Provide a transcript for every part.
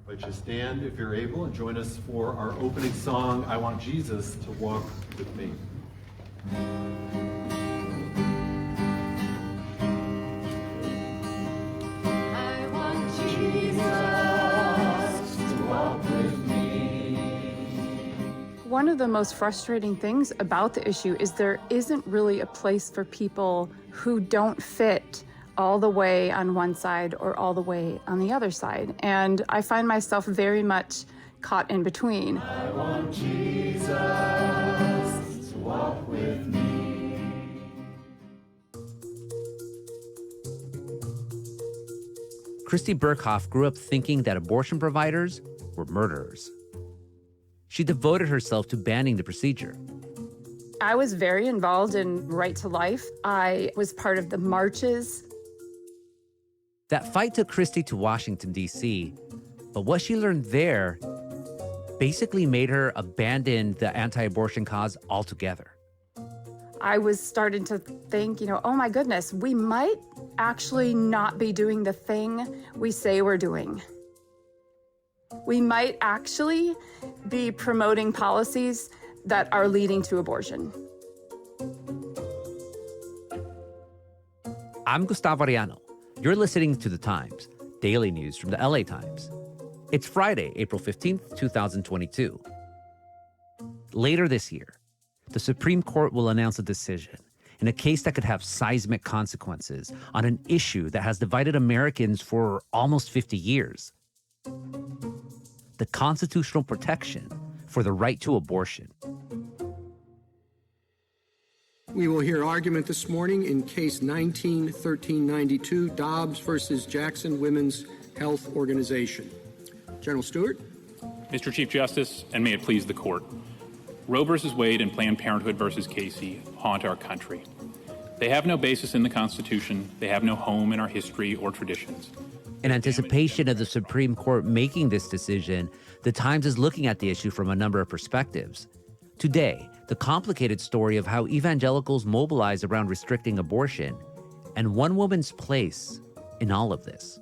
But you stand if you're able and join us for our opening song, I Want Jesus to Walk With Me. I want Jesus to walk with me. One of the most frustrating things about the issue is there isn't really a place for people who don't fit all the way on one side or all the way on the other side. And I find myself very much caught in between. I want Jesus to walk with me. Christy Burkhoff grew up thinking that abortion providers were murderers. She devoted herself to banning the procedure. I was very involved in Right to Life. I was part of the marches. That fight took Christy to Washington, D.C., but what she learned there basically made her abandon the anti-abortion cause altogether. I was starting to think, oh my goodness, we might actually not be doing the thing we say we're doing. We might actually be promoting policies that are leading to abortion. I'm Gustavo Arellano. You're listening to The Times, daily news from the LA Times. It's Friday, April 15th, 2022. Later this year, the Supreme Court will announce a decision in a case that could have seismic consequences on an issue that has divided Americans for almost 50 years. The constitutional protection for the right to abortion. We will hear argument this morning in Case 19-1392, Dobbs versus Jackson Women's Health Organization. General Stewart. Mr. Chief Justice, and may it please the Court, Roe versus Wade and Planned Parenthood versus Casey haunt our country. They have no basis in the Constitution. They have no home in our history or traditions. In anticipation of the Supreme Court making this decision, The Times is looking at the issue from a number of perspectives. Today, the complicated story of how evangelicals mobilize around restricting abortion and one woman's place in all of this.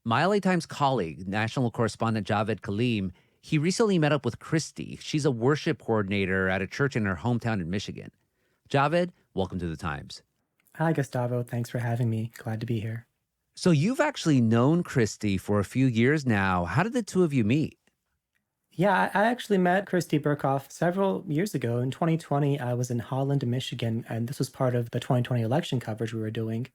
My LA Times colleague, national correspondent Jaweed Kaleem, he recently met up with Christy. She's a worship coordinator at a church in her hometown in Michigan. Jaweed, welcome to The Times. Hi, Gustavo. Thanks for having me. Glad to be here. So you've actually known Christy for a few years now. How did the two of you meet? Yeah, I actually met Christy Burkhoff several years ago. In 2020, I was in Holland, Michigan, and this was part of the 2020 election coverage we were doing.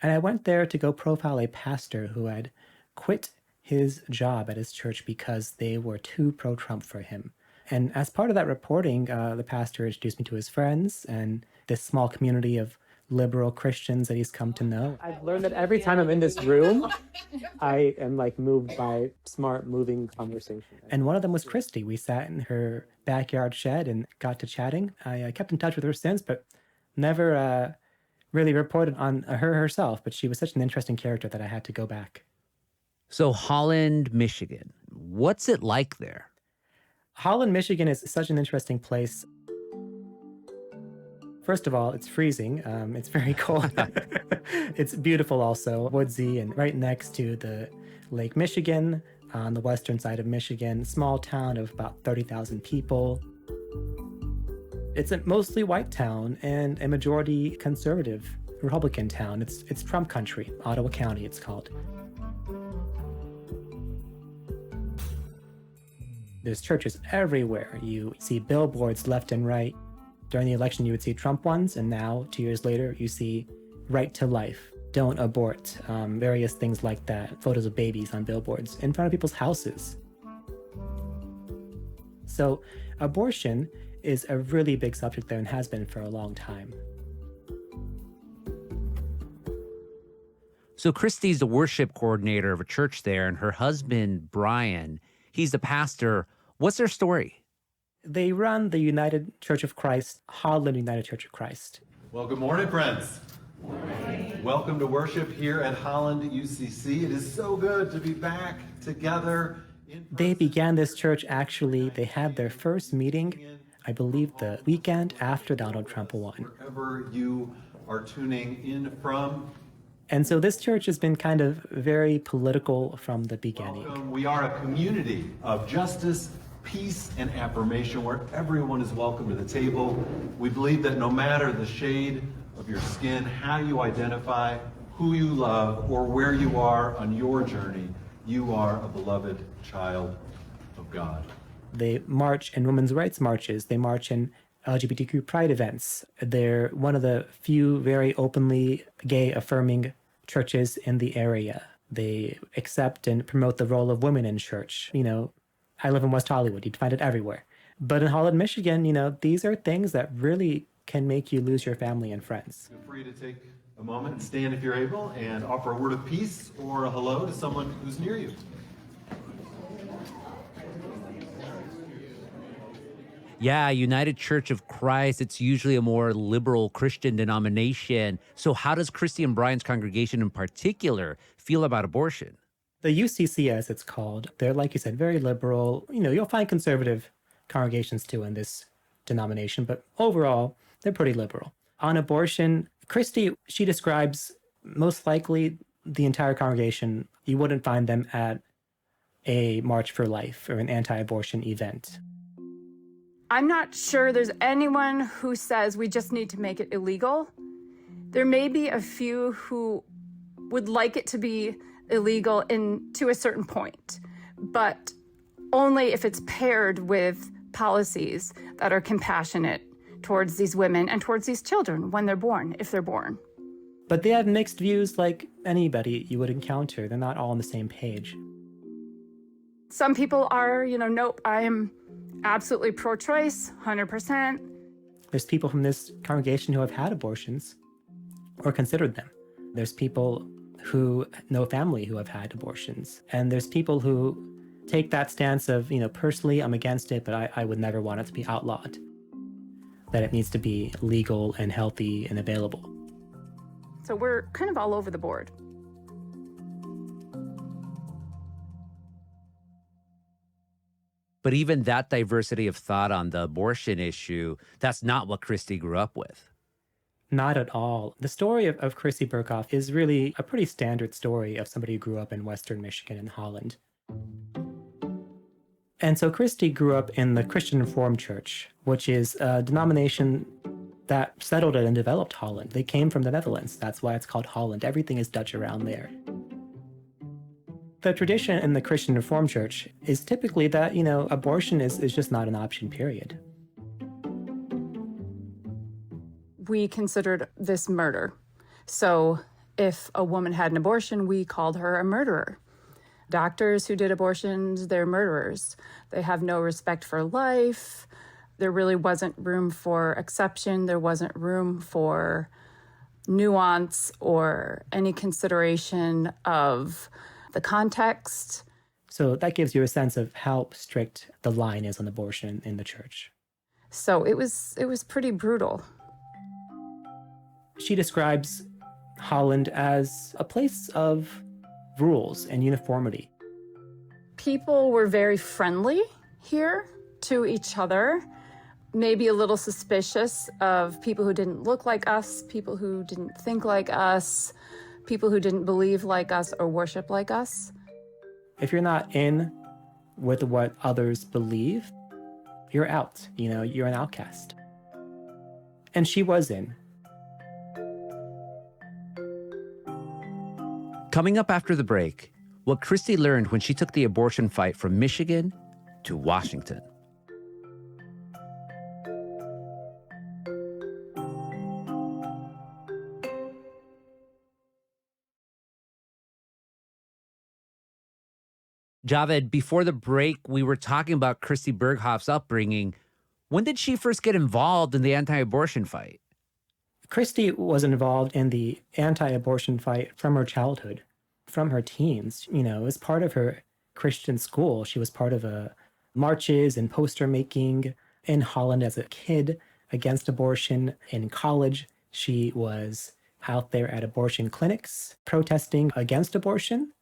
And I went there to go profile a pastor who had quit his job at his church because they were too pro-Trump for him. And as part of that reporting, the pastor introduced me to his friends and this small community of liberal Christians that he's come to know. I've learned that every time I'm in this room, I am moved by smart, moving conversation. And one of them was Christy. We sat in her backyard shed and got to chatting. I kept in touch with her since, but never really reported on her herself. But she was such an interesting character that I had to go back. So Holland, Michigan, what's it like there? Holland, Michigan is such an interesting place. First of all, it's freezing. It's very cold. It's beautiful also, woodsy and right next to the Lake Michigan on the western side of Michigan, small town of about 30,000 people. It's a mostly white town and a majority conservative Republican town. It's Trump country, Ottawa County it's called. There's churches everywhere. You see billboards left and right. During the election, you would see Trump ones, and now, 2 years later, you see right to life, don't abort, various things like that, photos of babies on billboards in front of people's houses. So abortion is a really big subject there and has been for a long time. So Christy's the worship coordinator of a church there, and her husband, Brian, he's the pastor. What's their story? They run the United Church of Christ, Holland United Church of Christ. Well, good morning, friends. Good morning. Welcome to worship here at Holland UCC. It is so good to be back together. They began this church, actually, they had their first meeting, I believe, the weekend after Donald Trump won. Wherever you are tuning in from. And so this church has been kind of very political from the beginning. Welcome. We are a community of justice, peace, and affirmation where everyone is welcome to the table. We believe that no matter the shade of your skin, how you identify, who you love, or where you are on your journey, you are a beloved child of God. They march in women's rights marches. They march in LGBTQ pride events. They're one of the few very openly gay affirming churches in the area. They accept and promote the role of women in church. You know, I live in West Hollywood. You'd find it everywhere. But in Holland, Michigan, you know, these are things that really can make you lose your family and friends. Feel free to take a moment and stand if you're able and offer a word of peace or a hello to someone who's near you. Yeah, United Church of Christ, it's usually a more liberal Christian denomination. So how does Christy and Brian's congregation in particular feel about abortion? The UCC, as it's called, they're, like you said, very liberal. You know, you'll find conservative congregations too in this denomination, but overall, they're pretty liberal. On abortion, Christy, she describes most likely the entire congregation, you wouldn't find them at a March for Life or an anti-abortion event. I'm not sure there's anyone who says we just need to make it illegal. There may be a few who would like it to be illegal to a certain point, but only if it's paired with policies that are compassionate towards these women and towards these children when they're born, if they're born. But they have mixed views like anybody you would encounter. They're not all on the same page. Some people are, nope, I am absolutely pro-choice, 100%. There's people from this congregation who have had abortions or considered them. There's people who know family who have had abortions. And there's people who take that stance of, personally, I'm against it, but I would never want it to be outlawed. That it needs to be legal and healthy and available. So we're kind of all over the board. But even that diversity of thought on the abortion issue, that's not what Christy grew up with. Not at all. The story of Christy Berghoff is really a pretty standard story of somebody who grew up in Western Michigan and Holland. And so Christy grew up in the Christian Reformed Church, which is a denomination that settled it and developed Holland. They came from the Netherlands. That's why it's called Holland. Everything is Dutch around there. The tradition in the Christian Reformed Church is typically that, abortion is just not an option, period. We considered this murder. So if a woman had an abortion, we called her a murderer. Doctors who did abortions, they're murderers. They have no respect for life. There really wasn't room for exception. There wasn't room for nuance or any consideration of the context. So that gives you a sense of how strict the line is on abortion in the church. So it was pretty brutal. She describes Holland as a place of rules and uniformity. People were very friendly here to each other, maybe a little suspicious of people who didn't look like us, people who didn't think like us, people who didn't believe like us or worship like us. If you're not in with what others believe, you're out. You're an outcast. And she was in. Coming up after the break, what Christy learned when she took the abortion fight from Michigan to Washington. Jaweed, before the break, we were talking about Christy Berghoff's upbringing. When did she first get involved in the anti-abortion fight? Christy was involved in the anti-abortion fight from her childhood, from her teens. As part of her Christian school, she was part of marches and poster making in Holland as a kid against abortion. In college, she was out there at abortion clinics protesting against abortion.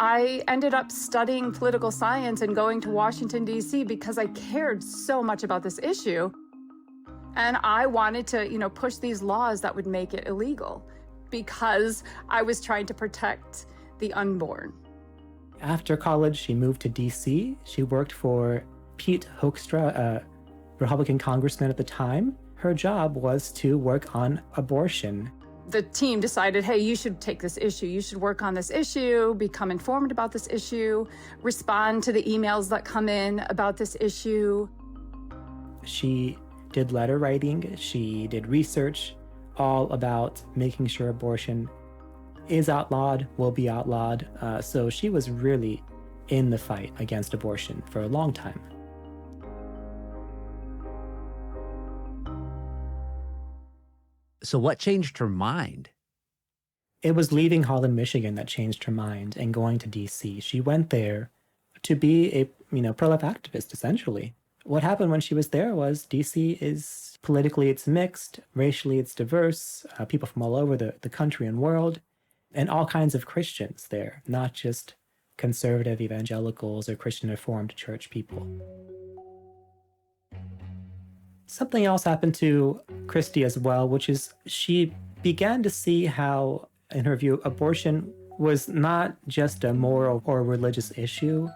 I ended up studying political science and going to Washington, D.C. because I cared so much about this issue. And I wanted to, push these laws that would make it illegal because I was trying to protect the unborn. After college, she moved to D.C. She worked for Pete Hoekstra, a Republican congressman at the time. Her job was to work on abortion. The team decided, hey, you should take this issue. You should work on this issue, become informed about this issue, respond to the emails that come in about this issue. She did letter writing. She did research all about making sure abortion is outlawed, will be outlawed. So she was really in the fight against abortion for a long time. So what changed her mind? It was leaving Holland, Michigan that changed her mind and going to D.C. She went there to be a, pro-life activist, essentially. What happened when she was there was D.C. is politically, it's mixed, racially, it's diverse, people from all over the country and world, and all kinds of Christians there, not just conservative evangelicals or Christian Reformed church people. Something else happened to Christy as well, which is she began to see how, in her view, abortion was not just a moral or religious issue.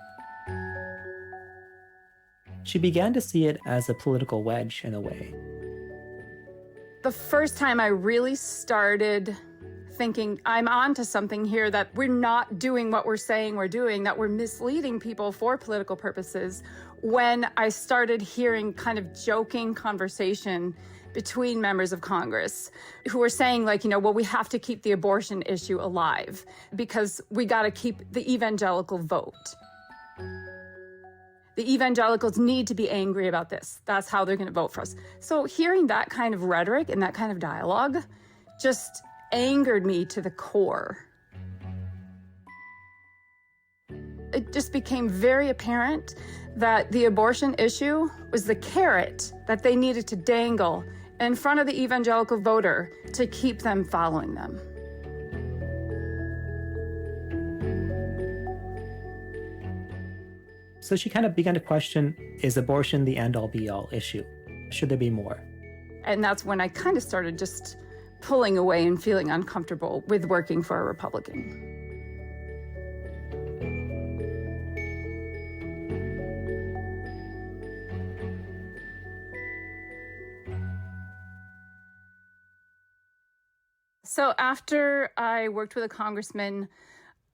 She began to see it as a political wedge in a way. The first time I really started thinking, I'm onto something here, that we're not doing what we're saying we're doing, that we're misleading people for political purposes, when I started hearing kind of joking conversation between members of Congress who were saying, well, we have to keep the abortion issue alive because we got to keep the evangelical vote. The evangelicals need to be angry about this. That's how they're going to vote for us. So hearing that kind of rhetoric and that kind of dialogue just angered me to the core. It just became very apparent that the abortion issue was the carrot that they needed to dangle in front of the evangelical voter to keep them following them. So she kind of began to question, is abortion the end-all be-all issue? Should there be more? And that's when I kind of started just pulling away and feeling uncomfortable with working for a Republican. So after I worked with a congressman,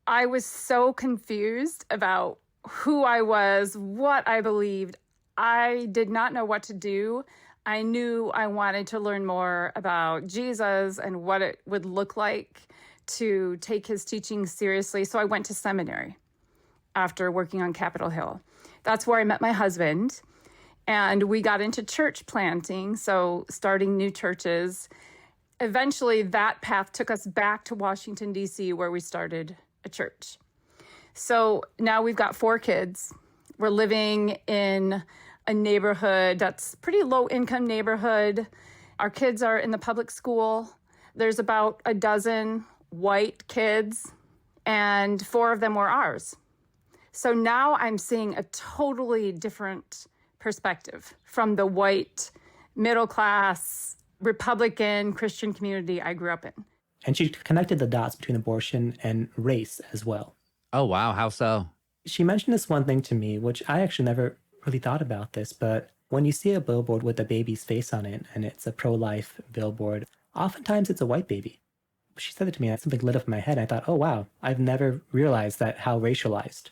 I was so confused about who I was, what I believed. I did not know what to do. I knew I wanted to learn more about Jesus and what it would look like to take his teaching seriously. So I went to seminary after working on Capitol Hill. That's where I met my husband, and we got into church planting, so starting new churches. Eventually, that path took us back to Washington, D.C., where we started a church. So now we've got 4 kids. We're living in a neighborhood that's pretty low-income neighborhood. Our kids are in the public school. There's about a dozen white kids, and 4 of them were ours. So now I'm seeing a totally different perspective from the white, middle-class, Republican Christian community I grew up in. And she connected the dots between abortion and race as well. Oh, wow. How so? She mentioned this one thing to me, which I actually never really thought about this, but when you see a billboard with a baby's face on it and it's a pro-life billboard, oftentimes it's a white baby. She said it to me, and something lit up in my head. And I thought, oh, wow, I've never realized that how racialized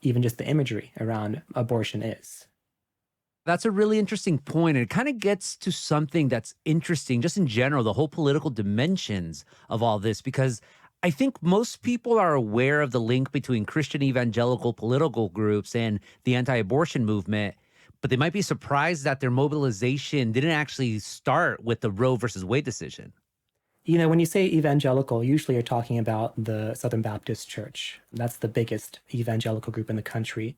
even just the imagery around abortion is. That's a really interesting point. And it kind of gets to something that's interesting, just in general, the whole political dimensions of all this, because I think most people are aware of the link between Christian evangelical political groups and the anti-abortion movement, but they might be surprised that their mobilization didn't actually start with the Roe versus Wade decision. You know, when you say evangelical, usually you're talking about the Southern Baptist Church. That's the biggest evangelical group in the country.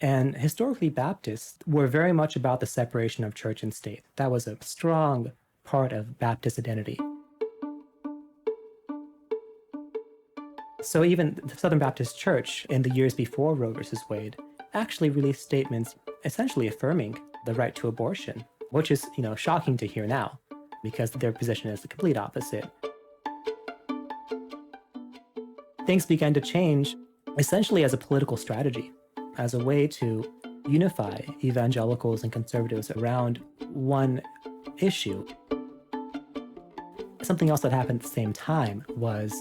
And historically, Baptists were very much about the separation of church and state. That was a strong part of Baptist identity. So even the Southern Baptist Church, in the years before Roe versus Wade, actually released statements essentially affirming the right to abortion which is, shocking to hear now because their position is the complete opposite. Things began to change essentially as a political strategy, as a way to unify evangelicals and conservatives around one issue. Something else that happened at the same time was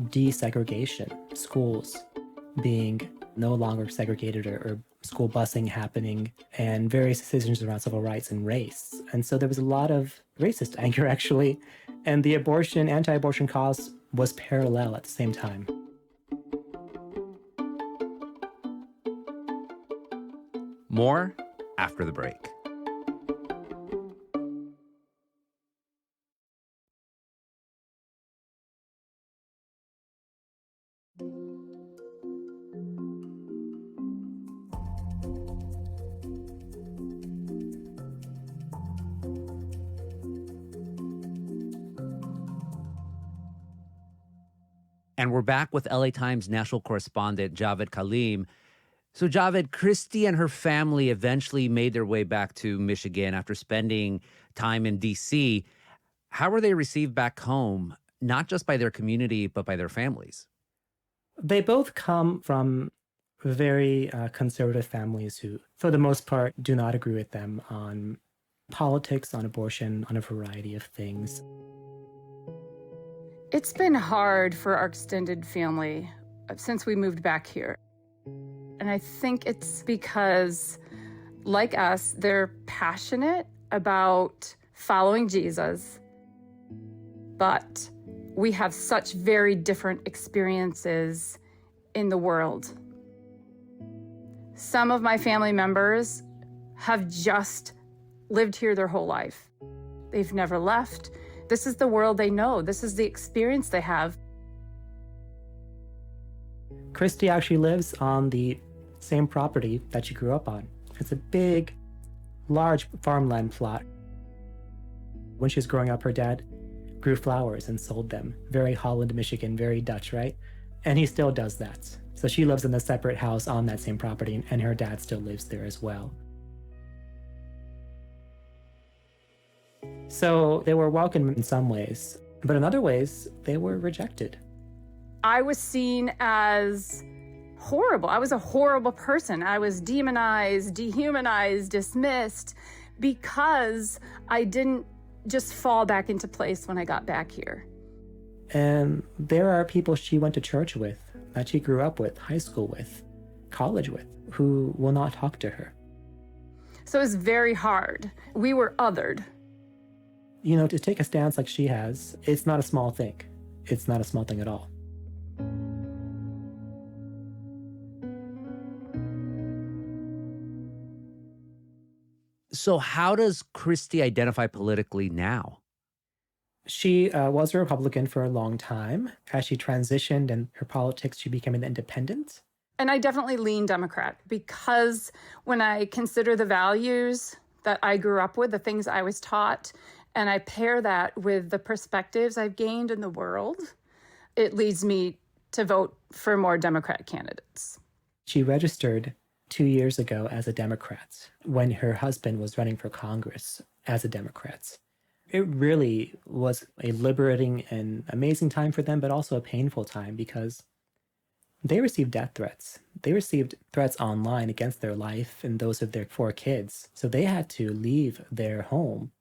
desegregation, schools being no longer segregated or school busing happening, and various decisions around civil rights and race. And so there was a lot of racist anger, actually, and the anti-abortion cause was parallel at the same time. More after the break. And we're back with LA Times national correspondent Jaweed Kaleem. So Jaweed, Christy and her family eventually made their way back to Michigan after spending time in D.C. How were they received back home, not just by their community, but by their families? They both come from very conservative families who, for the most part, do not agree with them on politics, on abortion, on a variety of things. It's been hard for our extended family since we moved back here. And I think it's because, like us, they're passionate about following Jesus, but we have such very different experiences in the world. Some of my family members have just lived here their whole life. They've never left. This is the world they know. This is the experience they have. Christy actually lives on the same property that she grew up on. It's a big, large farmland plot. When she was growing up, her dad grew flowers and sold them. Very Holland, Michigan, very Dutch, right? And he still does that. So she lives in a separate house on that same property, and her dad still lives there as well. So they were welcome in some ways, but in other ways, they were rejected. I was seen as horrible. I was a horrible person. I was demonized, dehumanized, dismissed because I didn't just fall back into place when I got back here. And there are people she went to church with, that she grew up with, high school with, college with, who will not talk to her. So it was very hard. We were othered. To take a stance like she has, it's not a small thing. It's not a small thing at all. So how does Christy identify politically now? She was a Republican for a long time. As she transitioned in her politics, she became an independent. And I definitely lean Democrat because when I consider the values that I grew up with, the things I was taught, and I pair that with the perspectives I've gained in the world, it leads me to vote for more Democrat candidates. She registered 2 years ago as a Democrat when her husband was running for Congress as a Democrat. It really was a liberating and amazing time for them, but also a painful time because they received death threats. They received threats online against their life and those of their 4 kids. So they had to leave their home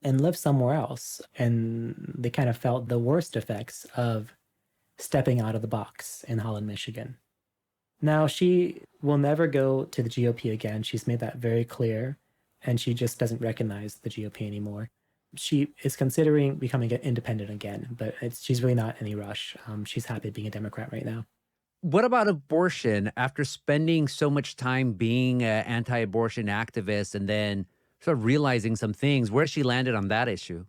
and live somewhere else. And they kind of felt the worst effects of stepping out of the box in Holland, Michigan. Now, she will never go to the GOP again. She's made that very clear, and she just doesn't recognize the GOP anymore. She is considering becoming independent again, but she's really not in any rush. She's happy being a Democrat right now. What about abortion? After spending so much time being an anti-abortion activist and then sort of realizing some things, where she landed on that issue?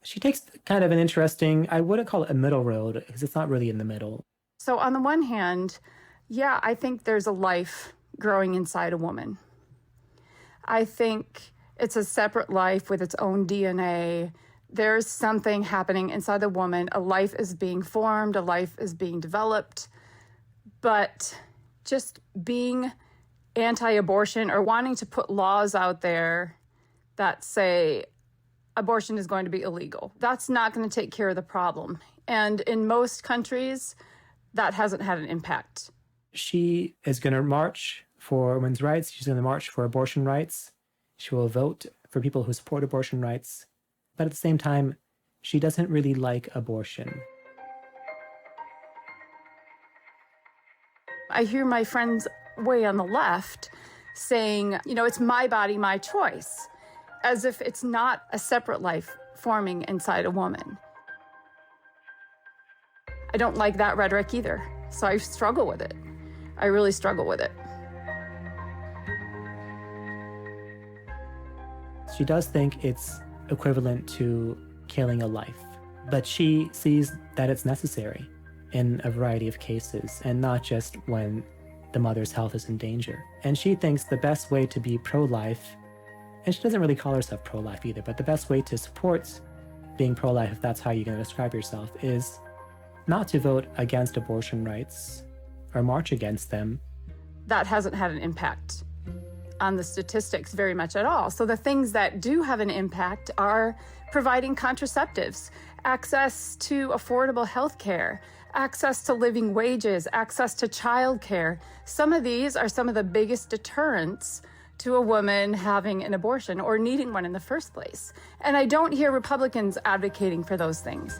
She takes kind of an interesting, I wouldn't call it a middle road, because it's not really in the middle. So on the one hand, yeah, I think there's a life growing inside a woman. I think it's a separate life with its own DNA. There's something happening inside the woman. A life is being formed, a life is being developed. But just being anti-abortion or wanting to put laws out there that say abortion is going to be illegal. That's not going to take care of the problem. And in most countries, that hasn't had an impact. She is going to march for women's rights. She's going to march for abortion rights. She will vote for people who support abortion rights. But at the same time, she doesn't really like abortion. I hear my friends way on the left saying, it's my body, my choice, as if it's not a separate life forming inside a woman. I don't like that rhetoric either, so I struggle with it. I really struggle with it. She does think it's equivalent to killing a life, but she sees that it's necessary in a variety of cases, and not just when the mother's health is in danger. And she thinks the best way to be pro-life, and she doesn't really call herself pro-life either, but the best way to support being pro-life, if that's how you're going to describe yourself, is not to vote against abortion rights or march against them. That hasn't had an impact on the statistics very much at all. So the things that do have an impact are providing contraceptives, access to affordable health care, access to living wages, access to childcare. Some of these are some of the biggest deterrents to a woman having an abortion or needing one in the first place. And I don't hear Republicans advocating for those things.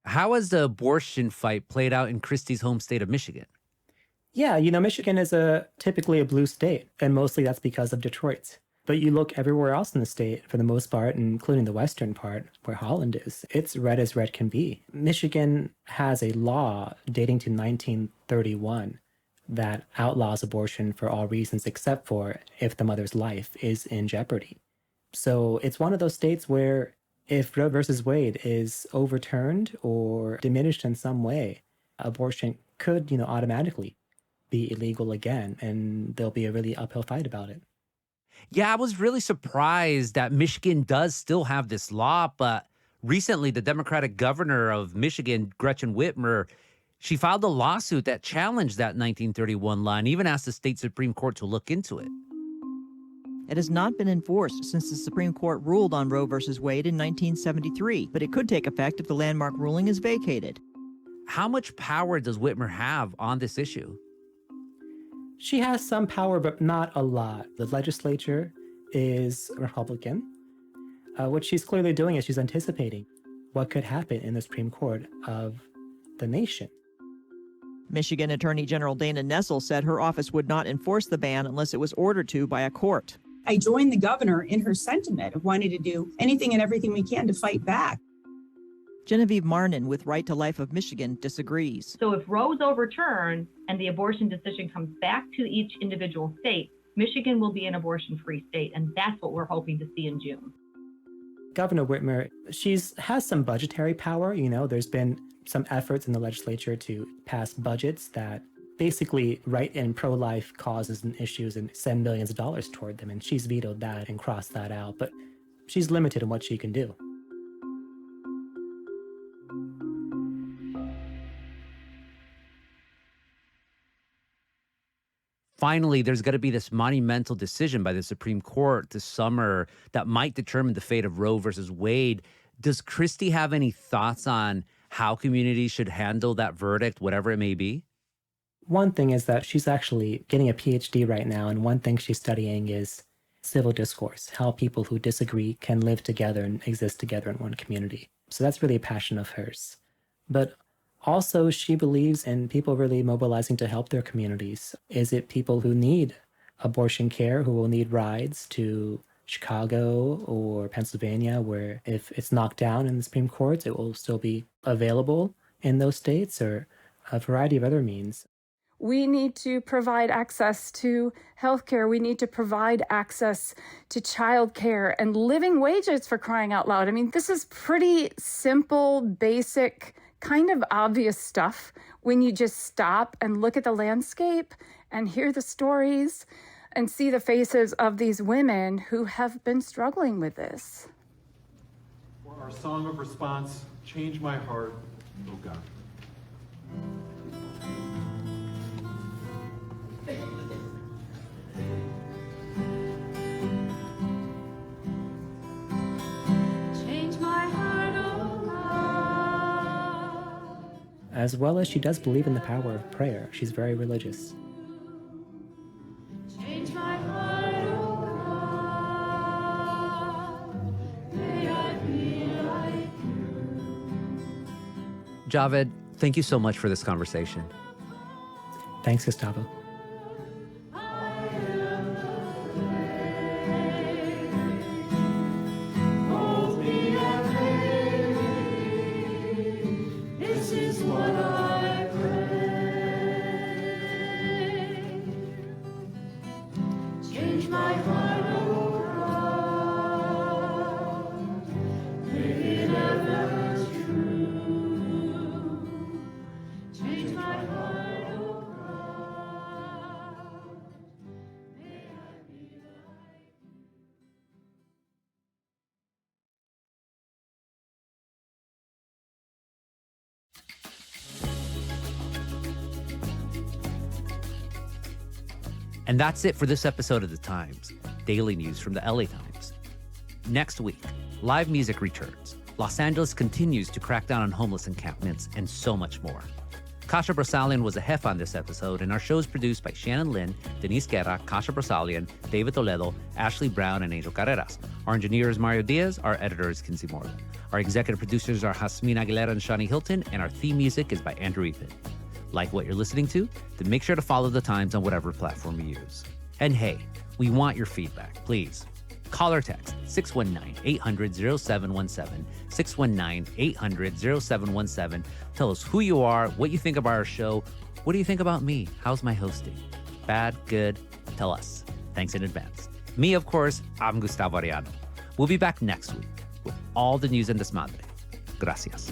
How has the abortion fight played out in Christie's home state of Michigan? Yeah, Michigan is typically a blue state, and mostly that's because of Detroit. But you look everywhere else in the state, for the most part, including the western part, where Holland is, it's red as red can be. Michigan has a law dating to 1931 that outlaws abortion for all reasons except for if the mother's life is in jeopardy. So it's one of those states where if Roe versus Wade is overturned or diminished in some way, abortion could, automatically be illegal again, and there'll be a really uphill fight about it. Yeah, I was really surprised that Michigan does still have this law, but recently the Democratic governor of Michigan, Gretchen Whitmer, she filed a lawsuit that challenged that 1931 law and even asked the state Supreme Court to look into it. It has not been enforced since the Supreme Court ruled on Roe v. Wade in 1973, but it could take effect if the landmark ruling is vacated. How much power does Whitmer have on this issue? She has some power, but not a lot. The legislature is Republican. What she's clearly doing is she's anticipating what could happen in the Supreme Court of the nation. Michigan Attorney General Dana Nessel said her office would not enforce the ban unless it was ordered to by a court. I joined the governor in her sentiment of wanting to do anything and everything we can to fight back. Genevieve Marnin with Right to Life of Michigan disagrees. So if Roe is overturned and the abortion decision comes back to each individual state, Michigan will be an abortion-free state, and that's what we're hoping to see in June. Governor Whitmer, has some budgetary power. There's been some efforts in the legislature to pass budgets that basically right in pro-life causes and issues and send millions of dollars toward them. And she's vetoed that and crossed that out. But she's limited in what she can do. Finally, there's going to be this monumental decision by the Supreme Court this summer that might determine the fate of Roe versus Wade. Does Christie have any thoughts on how communities should handle that verdict, whatever it may be? One thing is that she's actually getting a PhD right now, and one thing she's studying is civil discourse, how people who disagree can live together and exist together in one community. So that's really a passion of hers. But also, she believes in people really mobilizing to help their communities. Is it people who need abortion care, who will need rides to Chicago or Pennsylvania, where if it's knocked down in the Supreme Court, it will still be available in those states, or a variety of other means? We need to provide access to healthcare. We need to provide access to childcare and living wages, for crying out loud. I mean, this is pretty simple, basic, kind of obvious stuff when you just stop and look at the landscape and hear the stories and see the faces of these women who have been struggling with this. For our song of response, Change My Heart, Oh God. Change my heart, oh God. As well as she does believe in the power of prayer. She's very religious. Change my heart, oh God. May I be like Jaweed, thank you so much for this conversation. Thanks, Gustavo. Hold me and lay. This is what I pray. Change my heart, oh God. Make it ever true. Change my heart, oh God. May I be like And that's it for this episode of The Times, daily news from the LA Times. Next week, live music returns. Los Angeles continues to crack down on homeless encampments, and so much more. Kasha Brasalian was a hef on this episode, and our show is produced by Shannon Lin, Denise Guerra, Kasha Brasalian, David Toledo, Ashley Brown, and Angel Carreras. Our engineer is Mario Diaz. Our editor is Kinsey Morgan. Our executive producers are Jasmine Aguilera and Shani Hilton, and our theme music is by Andrew Eaton. Like what you're listening to? Then make sure to follow The Times on whatever platform you use. And hey, we want your feedback, please. Call or text 619-800-0717, 619-800-0717. Tell us who you are, what you think about our show. What do you think about me? How's my hosting? Bad, good? Tell us. Thanks in advance. Me, of course, I'm Gustavo Arellano. We'll be back next week with all the news and desmadre. Gracias.